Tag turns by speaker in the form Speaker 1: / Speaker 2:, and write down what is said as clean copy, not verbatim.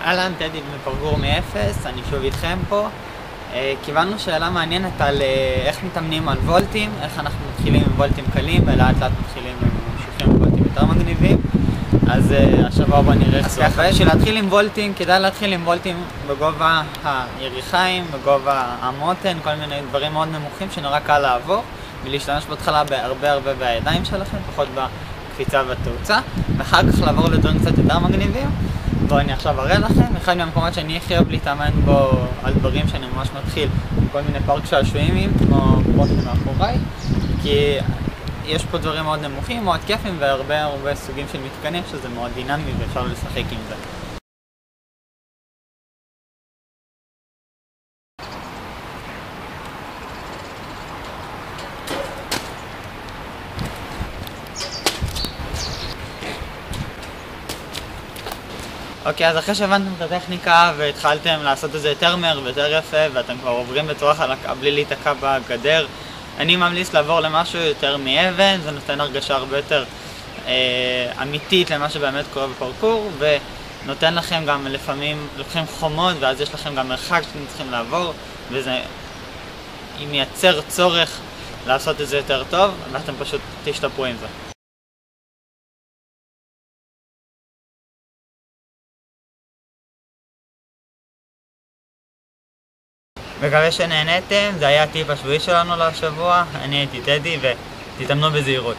Speaker 1: אהלן, טדי מפרגור מאפס, אני שוב איתכם פה. קיבלנו שאלה מעניינת על איך מתאמנים על וולטים, איך אנחנו מתחילים עם וולטים קלים ולאט לאט מתחילים וממשיכים עם וולטים יותר מגניבים. אז השבוע בוא נראה איך זה עובד. בשביל להתחיל עם וולטים, כדאי להתחיל עם וולטים בגובה היריחיים, בגובה המותן, כל מיני דברים מאוד נמוכים שנורא קל לעבור, ולהשתמש בהתחלה הרבה בידיים שלכם, פחות בקפיצה והתאוצה, ואחר כך לעבור לדברים קצת יותר מגניבים. בואו אני עכשיו אראה לכם, אחד מהמקומות שאני הכי אוהב להתאמן בו על דברים שאני ממש מתחיל כל מיני פארק שעשועים כמו פרוט מאחוריי, כי יש פה דברים מאוד נמוכים, מאוד כיפים והרבה סוגים של מתקנים שזה מאוד דינמי ואפשר לשחק עם זה. אוקיי, אז אחרי שהבנתם את הטכניקה והתחלתם לעשות את זה יותר מהר ויותר יפה ואתם כבר עוברים בצורה חלקה בלי להיתקע בגדר, אני ממליץ לעבור למשהו יותר מאבן, זה נותן הרגשה הרבה יותר אמיתית למה שבאמת קורה בפרקור, ונותן לכם גם לפעמים, לוקחים חומות ואז יש לכם גם מרחק שאתם צריכים לעבור, וזה מייצר צורך לעשות את זה יותר טוב ואתם פשוט תשתפרו עם זה. מקווה שנהנתם, זה היה הטיפ השבועי שלנו לשבוע, אני הייתי טדי ותתאמנו בזהירות.